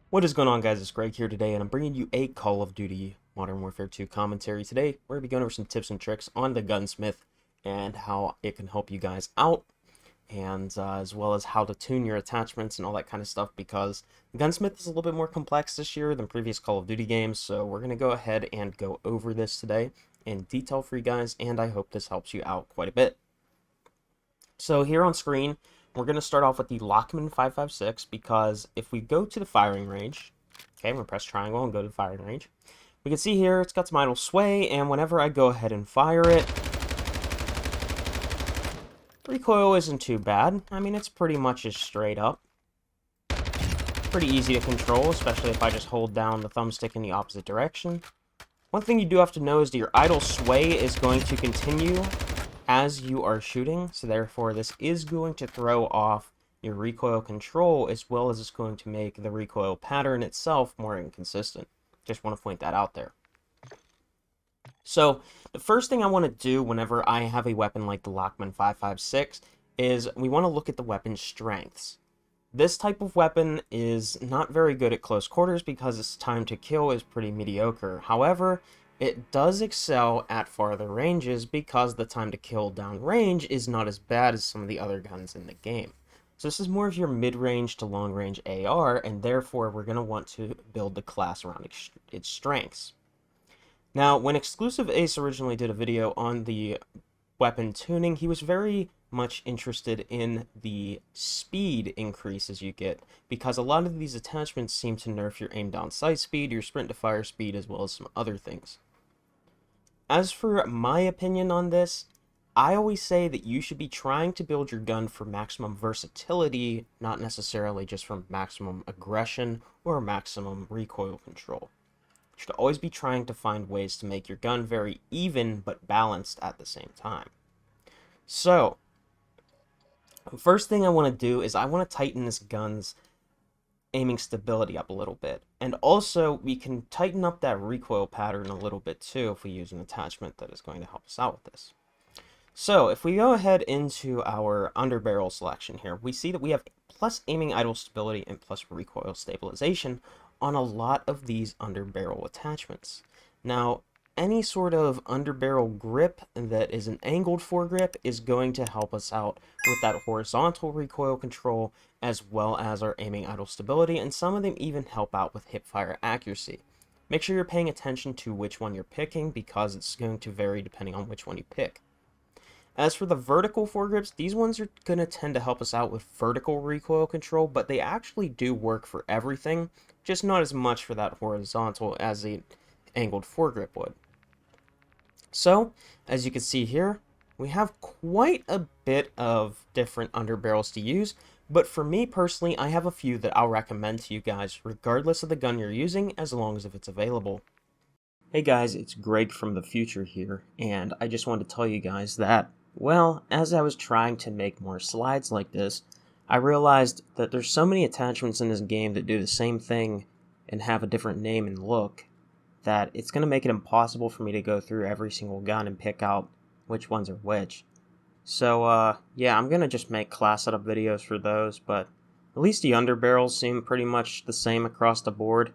What is going on, guys? It's Greg here today, and I'm bringing you a Call of Duty Modern Warfare 2 commentary. Today, we're going to be going over some tips and tricks on the Gunsmith and how it can help you guys out, and as well as how to tune your attachments and all that kind of stuff, because the Gunsmith is a little bit more complex this year than previous Call of Duty games, so we're going to go ahead and go over this today in detail for you guys, and I hope this helps you out quite a bit. So here on screen, we're going to start off with the Lachmann 556, because if we go to the firing range, okay, I'm going to press triangle and go to the firing range, we can see here it's got some idle sway, and whenever I go ahead and fire it, recoil isn't too bad. I mean, it's pretty much just straight up. Pretty easy to control, especially if I just hold down the thumbstick in the opposite direction. One thing you do have to know is that your idle sway is going to continue as you are shooting, so therefore this is going to throw off your recoil control, as well as it's going to make the recoil pattern itself more inconsistent. Just want to point that out there. So the first thing I want to do whenever I have a weapon like the Lachmann 556 is we want to look at the weapon's strengths. This type of weapon is not very good at close quarters because its time to kill is pretty mediocre. However, it does excel at farther ranges because the time to kill downrange is not as bad as some of the other guns in the game. So this is more of your mid-range to long-range AR, and therefore we're going to want to build the class around its strengths. Now, when Exclusive Ace originally did a video on the weapon tuning, he was very much interested in the speed increases you get, because a lot of these attachments seem to nerf your aim down sight speed, your sprint to fire speed, as well as some other things. As for my opinion on this, I always say that you should be trying to build your gun for maximum versatility, not necessarily just for maximum aggression or maximum recoil control. You should always be trying to find ways to make your gun very even but balanced at the same time. So, first thing I want to do is I want to tighten this gun's aiming stability up a little bit. And also, we can tighten up that recoil pattern a little bit too if we use an attachment that is going to help us out with this. So, if we go ahead into our underbarrel selection here, we see that we have plus aiming idle stability and plus recoil stabilization on a lot of these underbarrel attachments. Now, any sort of underbarrel grip that is an angled foregrip is going to help us out with that horizontal recoil control, as well as our aiming idle stability, and some of them even help out with hipfire accuracy. Make sure you're paying attention to which one you're picking, because it's going to vary depending on which one you pick. As for the vertical foregrips, these ones are going to tend to help us out with vertical recoil control, but they actually do work for everything, just not as much for that horizontal as the angled foregrip would. So, as you can see here, we have quite a bit of different underbarrels to use, but for me personally, I have a few that I'll recommend to you guys, regardless of the gun you're using, as long as if it's available. Hey guys, it's Greg from the future here, and I just wanted to tell you guys that, well, as I was trying to make more slides like this, I realized that there's so many attachments in this game that do the same thing and have a different name and look, that it's going to make it impossible for me to go through every single gun and pick out which ones are which. So, yeah, I'm going to just make class setup videos for those, but at least the underbarrels seem pretty much the same across the board.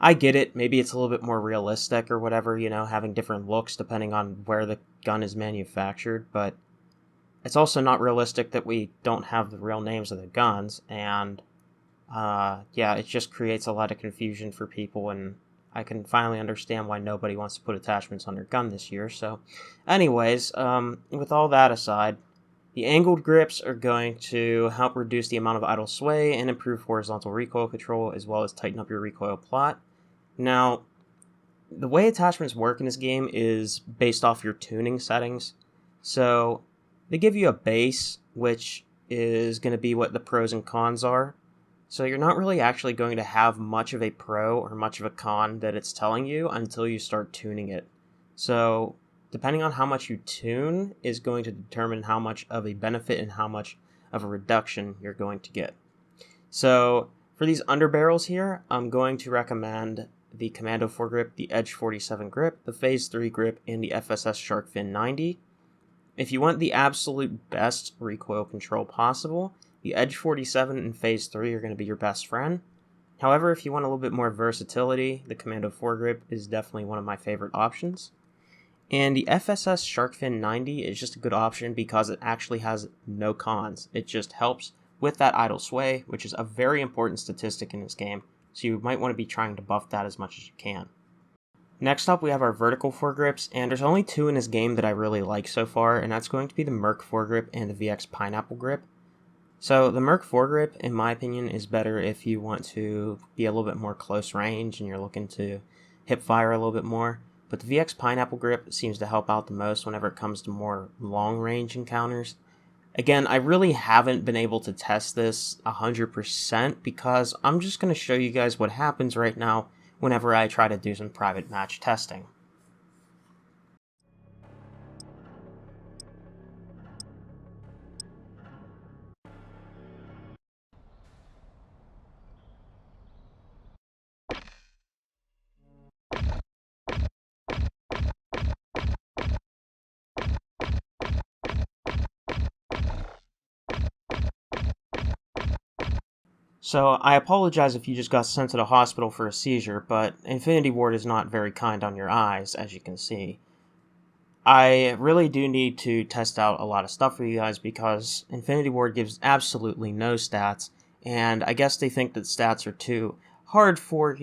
I get it, maybe it's a little bit more realistic or whatever, you know, having different looks depending on where the gun is manufactured, but it's also not realistic that we don't have the real names of the guns, and, yeah, it just creates a lot of confusion for people, and I can finally understand why nobody wants to put attachments on their gun this year. So, anyways, with all that aside, the angled grips are going to help reduce the amount of idle sway and improve horizontal recoil control, as well as tighten up your recoil plot. Now, the way attachments work in this game is based off your tuning settings. So, they give you a base, which is going to be what the pros and cons are. So you're not really actually going to have much of a pro or much of a con that it's telling you until you start tuning it. So depending on how much you tune is going to determine how much of a benefit and how much of a reduction you're going to get. So for these underbarrels here, I'm going to recommend the Commando foregrip, the Edge 47 grip, the Phase 3 grip, and the FSS Sharkfin 90. If you want the absolute best recoil control possible, the Edge 47 and Phase 3 are going to be your best friend, However, if you want a little bit more versatility, the Commando foregrip is definitely one of my favorite options. And the FSS Sharkfin 90 is just a good option because it actually has no cons. It just helps with that idle sway, which is a very important statistic in this game, so you might want to be trying to buff that as much as you can. Next up, we have our vertical foregrips, and there's only two in this game that I really like so far, and that's going to be the Merc foregrip and the VX Pineapple grip. So the Merc foregrip, in my opinion, is better if you want to be a little bit more close range and you're looking to hip fire a little bit more. But the VX Pineapple grip seems to help out the most whenever it comes to more long range encounters. Again, I really haven't been able to test this 100% because I'm just going to show you guys what happens right now whenever I try to do some private match testing. So, I apologize if you just got sent to the hospital for a seizure, but InfinityWard is not very kind on your eyes, as you can see. I really do need to test out a lot of stuff for you guys because InfinityWard gives absolutely no stats, and I guess they think that stats are too hard for,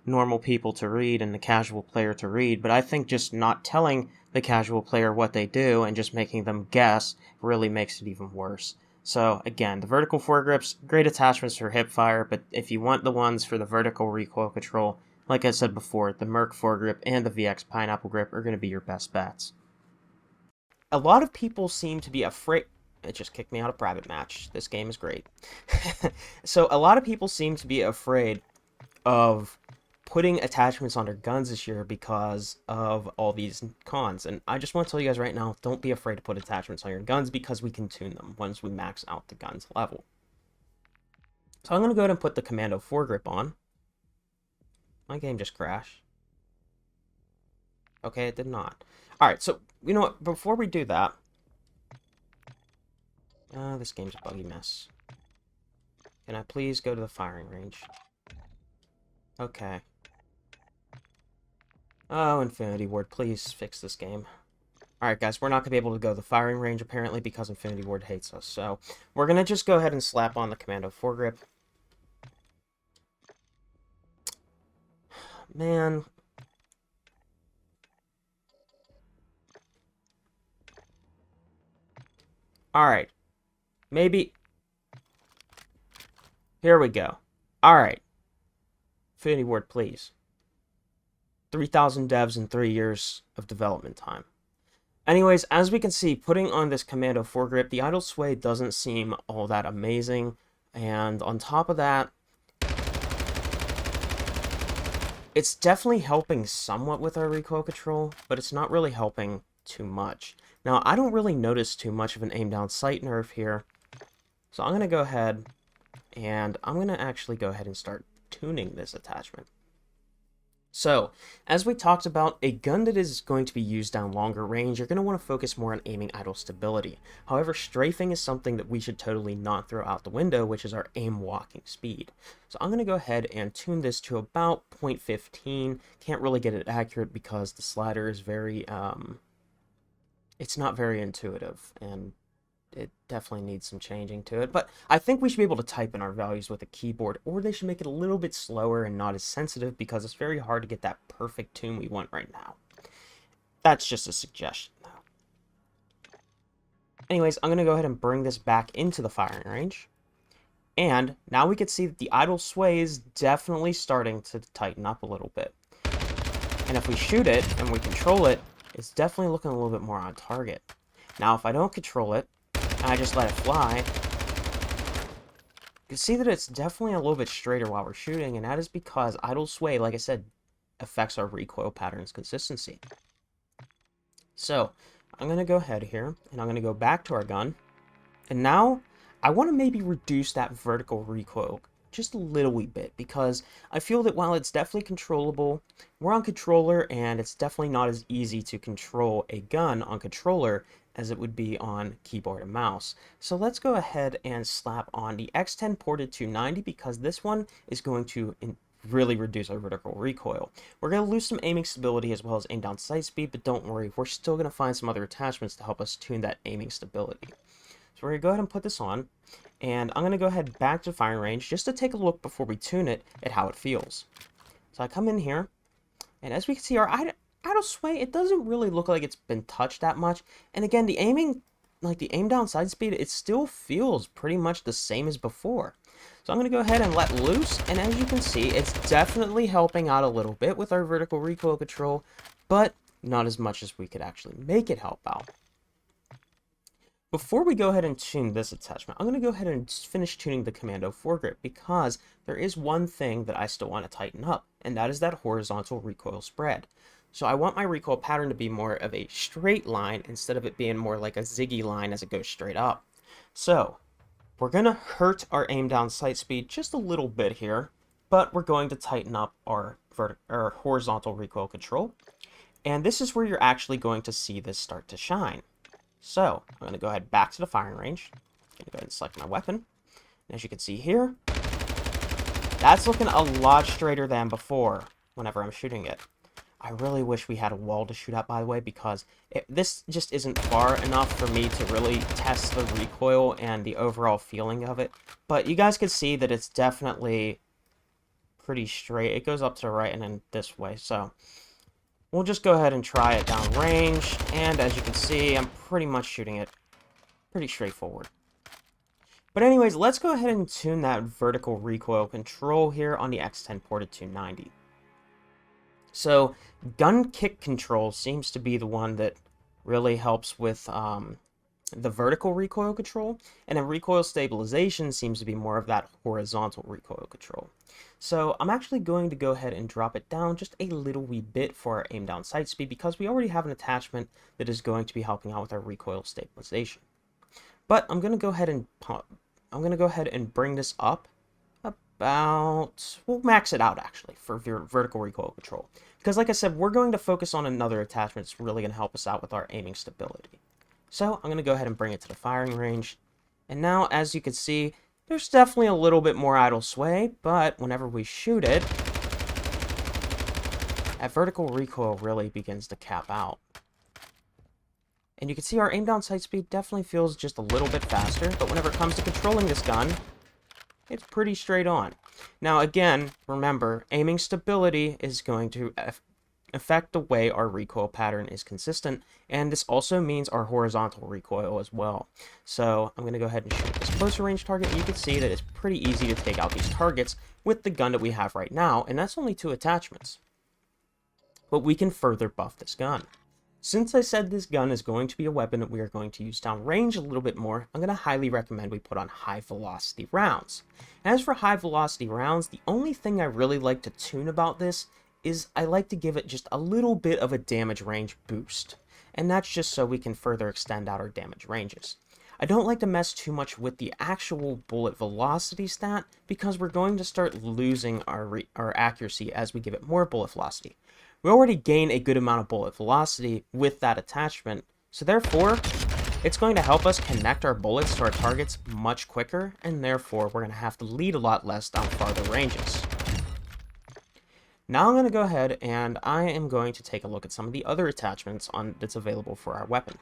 normal people to read and the casual player to read, but I think just not telling the casual player what they do and just making them guess really makes it even worse. So again, the vertical foregrips, great attachments for hip fire, but if you want the ones for the vertical recoil control, like I said before, the Merc foregrip and the VX Pineapple grip are going to be your best bets. A lot of people seem to be afraid. It just kicked me out of private match. This game is great. So a lot of people seem to be afraid of putting attachments on their guns this year because of all these cons. And I just want to tell you guys right now, don't be afraid to put attachments on your guns because we can tune them once we max out the gun's level. So I'm going to go ahead and put the Commando foregrip on. My game just crashed. Okay, it did not. Alright, so, you know what, before we do that... this game's a buggy mess. Can I please go to the firing range? Okay. Oh, InfinityWard, please fix this game. Alright, guys, we're not going to be able to go to the firing range, apparently, because InfinityWard hates us. So, we're going to just go ahead and slap on the Commando foregrip. Man. Alright. Maybe... Here we go. Alright. InfinityWard, please. 3,000 devs and 3 years of development time. Anyways, as we can see, putting on this Commando foregrip, the idle sway doesn't seem all that amazing. And on top of that, it's definitely helping somewhat with our recoil control, but it's not really helping too much. Now, I don't really notice too much of an aim down sight nerf here. So I'm going to go ahead and I'm going to actually go ahead and start tuning this attachment. So, as we talked about, a gun that is going to be used down longer range, you're going to want to focus more on aiming idle stability. However, strafing is something that we should totally not throw out the window, which is our aim walking speed. So I'm going to go ahead and tune this to about 0.15. Can't really get it accurate because the slider is very, it's not very intuitive, and it definitely needs some changing to it, but I think we should be able to type in our values with a keyboard, or they should make it a little bit slower and not as sensitive because it's very hard to get that perfect tune we want right now. That's just a suggestion, though. Anyways, I'm going to go ahead and bring this back into the firing range, and now we can see that the idle sway is definitely starting to tighten up a little bit. And if we shoot it and we control it, it's definitely looking a little bit more on target. Now, if I don't control it, I just let it fly, you can see that it's definitely a little bit straighter while we're shooting, and that is because idle sway, like I said, affects our recoil pattern's consistency. So, I'm going to go ahead here, and I'm going to go back to our gun, and now I want to maybe reduce that vertical recoil just a little wee bit, because I feel that while it's definitely controllable, we're on controller, and it's definitely not as easy to control a gun on controller as it would be on keyboard and mouse. So let's go ahead and slap on the X10 ported 290 because this one is going to really reduce our vertical recoil. We're going to lose some aiming stability as well as aim down sight speed, but don't worry, we're still going to find some other attachments to help us tune that aiming stability. So we're going to go ahead and put this on, and I'm going to go ahead back to firing range just to take a look before we tune it at how it feels. So I come in here, and as we can see, our idle sway, it doesn't really look like it's been touched that much. And again, the aiming, like the aim down sight speed, it still feels pretty much the same as before. So I'm going to go ahead and let loose, and as you can see, it's definitely helping out a little bit with our vertical recoil control, but not as much as we could actually make it help out. Before we go ahead and tune this attachment, I'm going to go ahead and finish tuning the Commando foregrip because there is one thing that I still want to tighten up, and that is that horizontal recoil spread. So I want my recoil pattern to be more of a straight line instead of it being more like a ziggy line as it goes straight up. So we're going to hurt our aim down sight speed just a little bit here, but we're going to tighten up our horizontal recoil control. And this is where you're actually going to see this start to shine. So I'm going to go ahead back to the firing range. I'm going to go ahead and select my weapon. And as you can see here, that's looking a lot straighter than before whenever I'm shooting it. I really wish we had a wall to shoot at, by the way, because this just isn't far enough for me to really test the recoil and the overall feeling of it. But you guys can see that it's definitely pretty straight. It goes up to the right and then this way. So we'll just go ahead and try it down range, and as you can see, I'm pretty much shooting it pretty straightforward. But anyways, let's go ahead and tune that vertical recoil control here on the X10 ported 290. So gun kick control seems to be the one that really helps with the vertical recoil control, and then recoil stabilization seems to be more of that horizontal recoil control. So I'm actually going to go ahead and drop it down just a little wee bit for our aim down sight speed because we already have an attachment that is going to be helping out with our recoil stabilization. But I'm going to go ahead and bring this up about, we'll max it out actually for vertical recoil control. Because like I said, we're going to focus on another attachment that's really going to help us out with our aiming stability. So I'm going to go ahead and bring it to the firing range. And now, as you can see, there's definitely a little bit more idle sway, but whenever we shoot it, that vertical recoil really begins to cap out. And you can see our aim down sight speed definitely feels just a little bit faster, but whenever it comes to controlling this gun, it's pretty straight on. Now again, remember, aiming stability is going to affect the way our recoil pattern is consistent, and this also means our horizontal recoil as well. So I'm going to go ahead and shoot this closer range target, and you can see that it's pretty easy to take out these targets with the gun that we have right now, and that's only 2 attachments. But we can further buff this gun. Since I said this gun is going to be a weapon that we are going to use down range a little bit more, I'm going to highly recommend we put on high velocity rounds. As for high velocity rounds, the only thing I really like to tune about this is I like to give it just a little bit of a damage range boost. And that's just so we can further extend out our damage ranges. I don't like to mess too much with the actual bullet velocity stat because we're going to start losing our accuracy as we give it more bullet velocity. We already gain a good amount of bullet velocity with that attachment, so therefore, it's going to help us connect our bullets to our targets much quicker, and therefore, we're going to have to lead a lot less down farther ranges. Now I'm going to go ahead and I am going to take a look at some of the other attachments that's available for our weapon.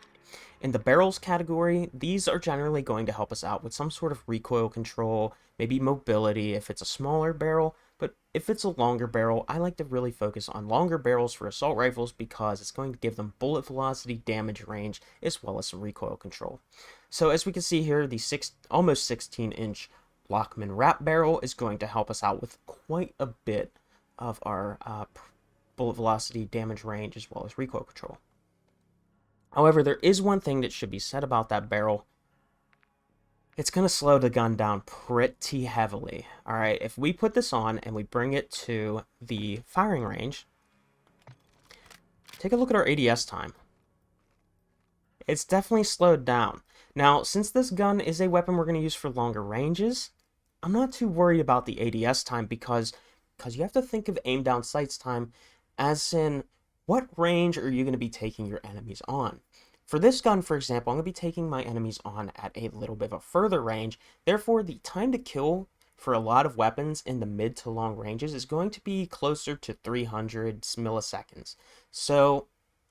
In the barrels category, these are generally going to help us out with some sort of recoil control, maybe mobility if it's a smaller barrel, but if it's a longer barrel, I like to really focus on longer barrels for assault rifles because it's going to give them bullet velocity, damage range, as well as some recoil control. So as we can see here, the almost 16-inch Lachmann wrap barrel is going to help us out with quite a bit of our bullet velocity, damage range, as well as recoil control. However, there is one thing that should be said about that barrel. It's going to slow the gun down pretty heavily. Alright, if we put this on and we bring it to the firing range, take a look at our ADS time. It's definitely slowed down. Now, since this gun is a weapon we're going to use for longer ranges, I'm not too worried about the ADS time because you have to think of aim down sights time as in what range are you going to be taking your enemies on. For this gun, for example, I'm going to be taking my enemies on at a little bit of a further range. Therefore, the time to kill for a lot of weapons in the mid to long ranges is going to be closer to 300 milliseconds. So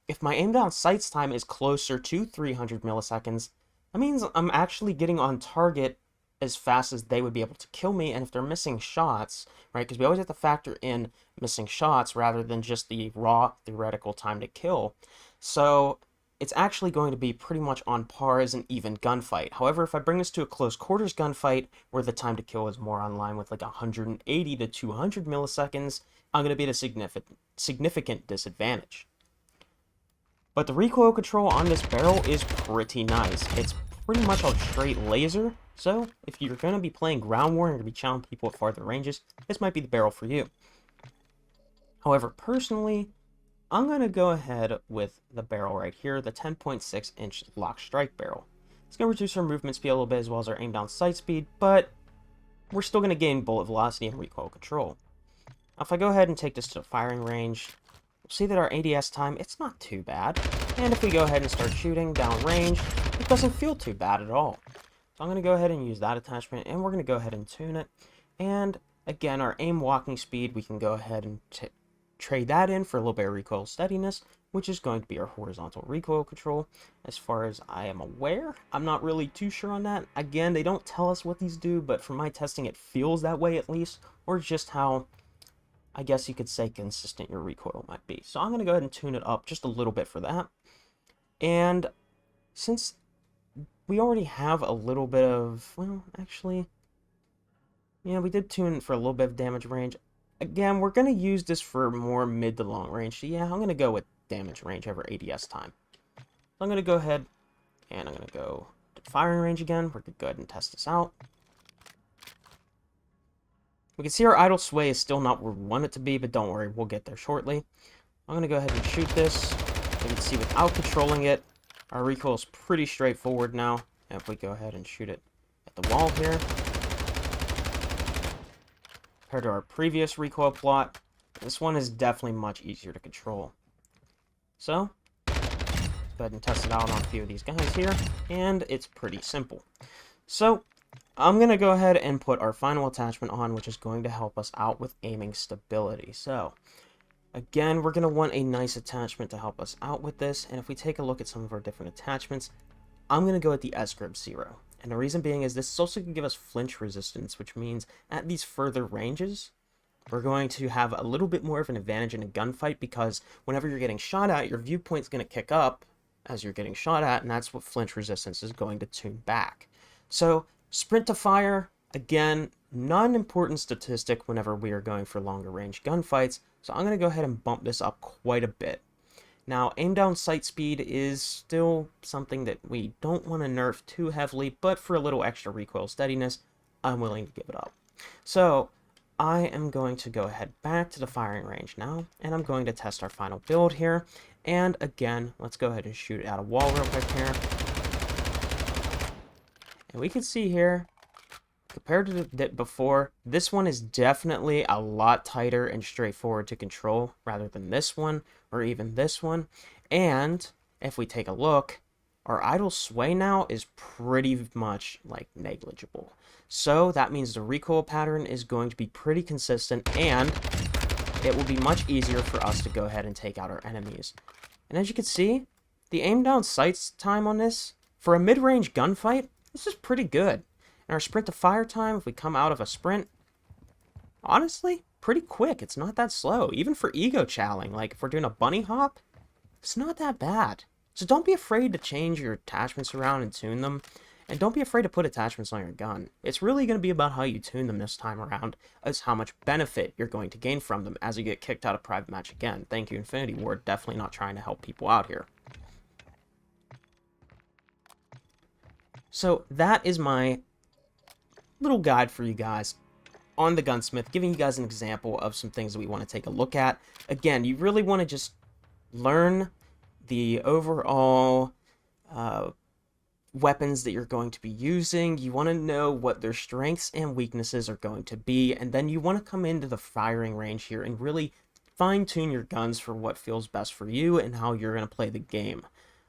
if my aim down sights time is closer to 300 milliseconds, that means I'm actually getting on target as fast as they would be able to kill me. And if they're missing shots, right, because we always have to factor in missing shots rather than just the raw theoretical time to kill. So it's actually going to be pretty much on par as an even gunfight. However, if I bring this to a close quarters gunfight where the time to kill is more on line with like 180 to 200 milliseconds, I'm going to be at a significant disadvantage. But the recoil control on this barrel is pretty nice. It's pretty much a straight laser, so if you're going to be playing ground war and you're going to be challenging people at farther ranges, this might be the barrel for you. However, personally, I'm going to go ahead with the barrel right here, the 10.6-inch lock strike barrel. It's going to reduce our movement speed a little bit as well as our aim down sight speed, but we're still going to gain bullet velocity and recoil control. Now, if I go ahead and take this to the firing range, we'll see that our ADS time, it's not too bad. And if we go ahead and start shooting down range, it doesn't feel too bad at all. So I'm going to go ahead and use that attachment, and we're going to go ahead and tune it. And again, our aim walking speed, we can go ahead and trade that in for a little bit of recoil steadiness, which is going to be our horizontal recoil control. As far as I am aware, I'm not really too sure on that. Again, they don't tell us what these do, but from my testing, it feels that way at least, or just how, I guess you could say, consistent your recoil might be. So I'm going to go ahead and tune it up just a little bit for that. And since we already have a little bit of, well, actually, yeah, we did tune for a little bit of damage range. Again, we're going to use this for more mid to long range. So yeah, I'm going to go with damage range over ADS time. So I'm going to go ahead and I'm going to go to firing range again. We're going to go ahead and test this out. We can see our idle sway is still not where we want it to be, but don't worry, we'll get there shortly. I'm going to go ahead and shoot this. You can see without controlling it, our recoil is pretty straightforward now. And if we go ahead and shoot it at the wall here, compared to our previous recoil plot, this one is definitely much easier to control. So, let's go ahead and test it out on a few of these guys here, and it's pretty simple. So, I'm going to go ahead and put our final attachment on, which is going to help us out with aiming stability. So, again, we're going to want a nice attachment to help us out with this, and if we take a look at some of our different attachments, I'm going to go with the S-Grip Zero. And the reason being is this is also going to give us flinch resistance, which means at these further ranges, we're going to have a little bit more of an advantage in a gunfight because whenever you're getting shot at, your viewpoint's going to kick up as you're getting shot at, and that's what flinch resistance is going to tune back. So, sprint to fire, again, not an important statistic whenever we are going for longer range gunfights, so I'm going to go ahead and bump this up quite a bit. Now, aim down sight speed is still something that we don't want to nerf too heavily, but for a little extra recoil steadiness, I'm willing to give it up. So, I am going to go ahead back to the firing range now, and I'm going to test our final build here. And again, let's go ahead and shoot it out of wall real quick here. And we can see here, compared to the before, this one is definitely a lot tighter and straightforward to control rather than this one or even this one. And if we take a look, our idle sway now is pretty much like negligible. So that means the recoil pattern is going to be pretty consistent and it will be much easier for us to go ahead and take out our enemies. And as you can see, the aim down sights time on this, for a mid-range gunfight, this is pretty good. And our sprint to fire time, if we come out of a sprint, honestly, pretty quick. It's not that slow. Even for ego chowing, like if we're doing a bunny hop, it's not that bad. So don't be afraid to change your attachments around and tune them. And don't be afraid to put attachments on your gun. It's really going to be about how you tune them this time around, as how much benefit you're going to gain from them as you get kicked out of private match again. Thank you, InfinityWard. Definitely not trying to help people out here. So that is my little guide for you guys on the Gunsmith, giving you guys an example of some things that we want to take a look at. Again, you really want to just learn the overall weapons that you're going to be using. You want to know what their strengths and weaknesses are going to be, and then you want to come into the firing range here and really fine-tune your guns for what feels best for you and how you're going to play the game.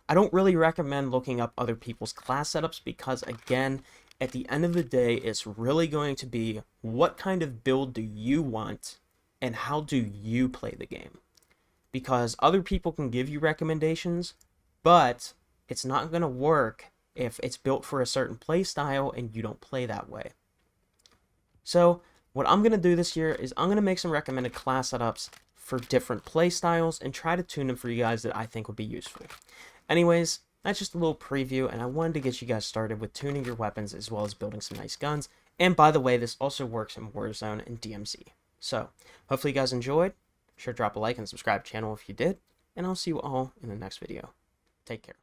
I don't really recommend looking up other people's class setups because, again, at the end of the day, it's really going to be what kind of build do you want and how do you play the game. Because other people can give you recommendations, but it's not going to work if it's built for a certain play style and you don't play that way. So what I'm going to do this year is I'm going to make some recommended class setups for different play styles and try to tune them for you guys that I think would be useful. Anyways, that's just a little preview, and I wanted to get you guys started with tuning your weapons as well as building some nice guns. And by the way, this also works in Warzone and DMZ. So hopefully you guys enjoyed. Sure, drop a like and subscribe to the channel if you did, and I'll see you all in the next video. Take care.